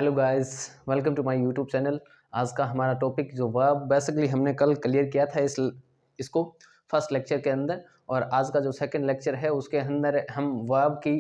Hello guys, welcome to my YouTube channel. आज का हमारा टॉपिक जो वर्ब बेसिकली हमने कल क्लियर किया था इसको फर्स्ट लेक्चर के अंदर, और आज का जो सेकंड लेक्चर है उसके अंदर हम वर्ब की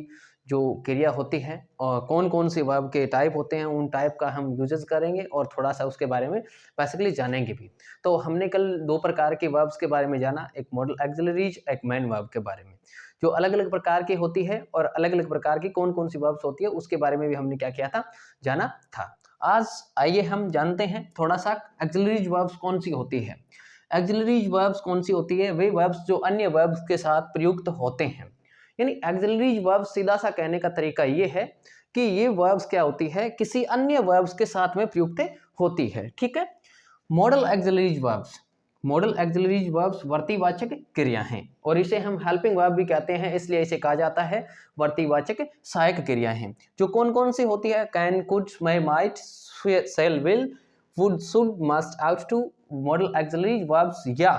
जो क्रिया होती है और कौन कौन सी वर्ब के टाइप होते हैं उन टाइप का हम यूजेस करेंगे और थोड़ा सा उसके बारे में बेसिकली जानेंगे भी। तो हमने कल दो प्रकार के वर्ब्स के बारे में जाना, एक मॉडल एक्सिलरीज, एक मेन वर्ब के बारे में, जो अलग अलग प्रकार की होती है और अलग अलग प्रकार की कौन कौन सी वर्ब्स होती है उसके बारे में भी हमने क्या किया था, जाना था। आज आइए हम जानते हैं थोड़ा सा एक्सिलरीज वर्ब्स कौन सी होती है। एक्सिलरीज वर्ब्स कौन सी होती है? वे वर्ब्स जो अन्य वर्ब्स के साथ प्रयुक्त होते हैं। यानी एक्सिलरीज वर्ब्स सीधा सा कहने का तरीका ये है कि ये वर्ब्स क्या होती है, किसी अन्य वर्ब्स के साथ में प्रयुक्त होती है। ठीक है। Modal auxiliaries verbs, modal auxiliaries verbs वर्तीवाचक क्रिया हैं और इसे हम हेल्पिंग वर्ब भी कहते हैं, इसलिए इसे कहा जाता है वर्तीवाचक सहायक क्रिया हैं। जो कौन कौन सी होती है? Can, could, may, might, shall, will, would, should, must, ought to. Modal auxiliaries verbs या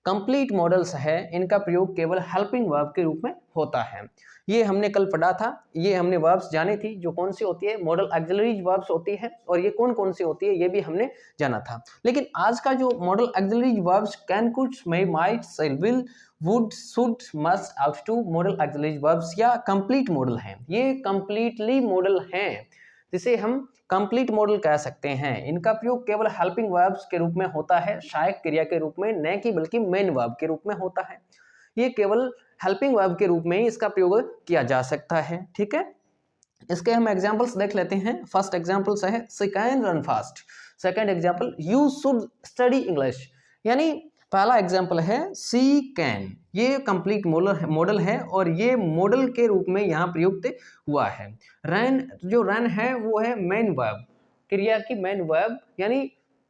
कंप्लीट मॉडल्स है, इनका प्रयोग केवल हेल्पिंग वर्ब के रूप में होता है। ये हमने कल पढ़ा था, ये हमने वर्ब्स जानी थी जो कौन सी होती है, मॉडल एक्सिलरीज वर्ब्स होती है, और ये कौन कौन सी होती है ये भी हमने जाना था। लेकिन आज का जो modal auxiliaries verbs can, could, may, might, shall, will, would, should, must, ought to, modal auxiliaries verbs या कंप्लीट मॉडल हैं। ये कंप्लीटली मॉडल हैं, जिसे हम कंप्लीट मॉडल कह सकते हैं। इनका प्रयोग केवल हेल्पिंग वर्ब्स के रूप में होता है, सहायक क्रिया के रूप में, न कि बल्कि मेन वर्ब के रूप में होता है। ये केवल हेल्पिंग वर्ब के रूप में ही इसका प्रयोग किया जा सकता है। ठीक है। इसके हम एग्जांपल्स देख लेते हैं। फर्स्ट एग्जांपल्स है she can run fast. Second example you should study English. यानी पहला एग्जांपल है शी कैन, ये कंप्लीट मॉडल है और ये मॉडल के रूप में यहाँ प्रयुक्त हुआ है। रन, जो रन है वो है मेन वर्ब, क्रिया की मेन वर्ब, यानी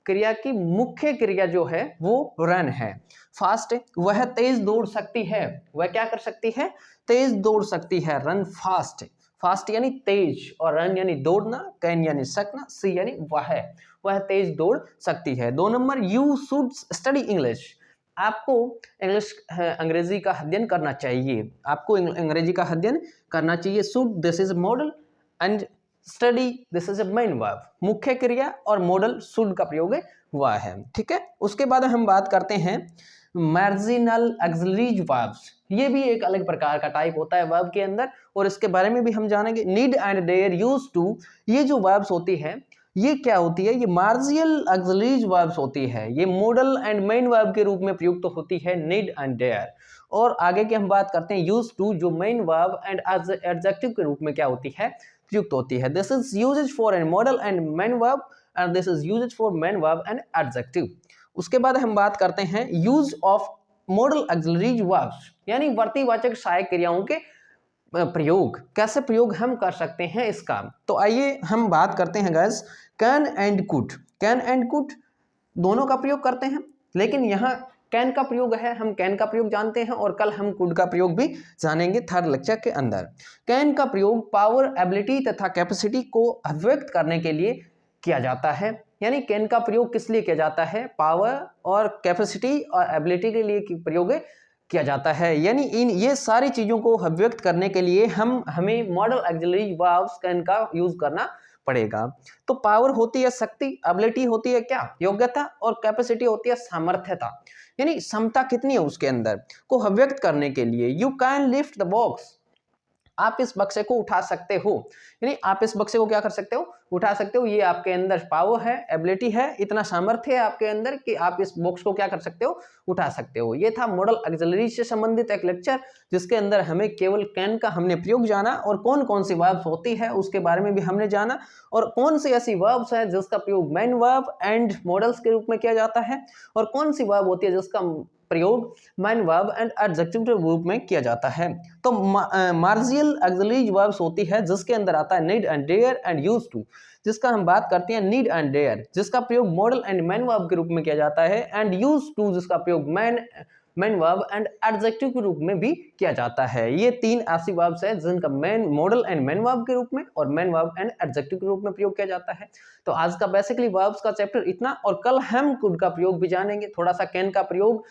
क्रिया की मुख्य क्रिया जो है वो रन है। फास्ट, वह तेज दौड़ सकती है। वह क्या कर सकती है? तेज दौड़ सकती है। रन फास्ट, फास्ट यानी तेज और रन यानी दौड़ना, कैन यानी सकना, सी यानी वह तेज दौड़ सकती है। 2 number you should study English. आपको इंग्लिश अंग्रेजी का अध्ययन करना चाहिए, आपको अंग्रेजी का अध्ययन करना चाहिए। Should, this is model, and study, this is a main verb. मुख्य क्रिया और मॉडल शुड का प्रयोग हुआ है। ठीक है। उसके बाद हम बात करते हैं मार्जिनल एक्सिलरीज वर्ब्स। ये भी एक अलग प्रकार का टाइप होता है वर्ब के अंदर और इसके बारे में भी हम जानेंगे। Need and dare, use to, ये जो वर्ब्स होती है ये क्या होती है? ये मार्जिनल एक्सिलरीज वर्ब्स होती है। ये मॉडल एंड मेन वर्ब के रूप में प्रयुक्त होती है, नीड एंड डेयर। और आगे की हम बात करते हैं यूज टू, जो मेन वर्ब एंड एडजेक्टिव के रूप में क्या होती है? प्रयुक्त होती है। This is used for an modal and main verb and this is used for main verb and adjective. उसके बाद हम बात करते हैं use of modal auxiliaries verbs, यानी वर्तीवाचक सहायक क्रियाओं के प्रयोग, कैसे प्रयोग हम कर सकते हैं इसका। तो आइए हम बात करते हैं guys, can and could. Can and could दोनों का प्रयोग करते हैं, लेकिन यहाँ कैन का प्रयोग है, हम कैन का प्रयोग जानते हैं और कल हम कुड का प्रयोग भी जानेंगे थर्ड लेक्चर के अंदर। कैन का प्रयोग पावर, एबिलिटी तथा कैपेसिटी को अभिव्यक्त करने के लिए किया जाता है। यानी कैन का प्रयोग किस लिए किया जाता है? पावर और कैपेसिटी और एबिलिटी के लिए प्रयोग किया जाता है। यानी इन ये सारी चीजों को अभिव्यक्त करने के लिए हमें मॉडल एक्सिलरी वर्ब्स कैन का यूज करना पड़ेगा। तो पावर होती है शक्ति, एबिलिटी होती है क्या? योग्यता, और कैपेसिटी होती है सामर्थ्यता, यानी क्षमता कितनी है उसके अंदर को अभिव्यक्त करने के लिए। You can lift the box, आप इस बक्से को उठा सकते हो, यानी आप इस बक्से को क्या कर सकते हो? उठा सकते हो। ये आपके अंदर पावर है, एबिलिटी है, इतना सामर्थ्य है आपके अंदर कि आप इस बॉक्स को क्या कर सकते हो? उठा सकते हो। ये था मॉडल एक्सिलरी से संबंधित एक लेक्चर, जिसके अंदर हमें केवल कैन का हमने प्रयोग जाना और कौन कौन सी वर्ब्स होती है उसके बारे में भी हमने जाना, और कौन सी ऐसी वर्ब्स है जिसका प्रयोग मेन वर्ब एंड मॉडल्स के रूप में किया जाता है, और कौन सी वर्ब होती है जिसका प्रयोग मेन वर्ब एंड एडजेक्टिव के रूप में किया जाता है। तो मार्जियल एक्सिलरीज वर्ब्स होती है जिसके अंदर आता है need and dare and use to, जिसका हम बात करते हैं नीड एंड डेयर, जिसका प्रयोग मॉडल एंड मेन वर्ब के रूप में किया जाता है, एंड यूज टू जिसका प्रयोग मेन वर्ब एंड एडजेक्टिव के रूप में भी किया जाता है। ये तीन ऐसी वर्ब्स है जिनका main model and main verb के रूप में और मेन वर्ब एंड एडजेक्टिव के रूप में प्रयोग किया जाता है। तो आज का बेसिकली वर्ब्स का चैप्टर इतना, और कल हम कुड का प्रयोग भी जानेंगे, थोड़ा सा कैन का प्रयोग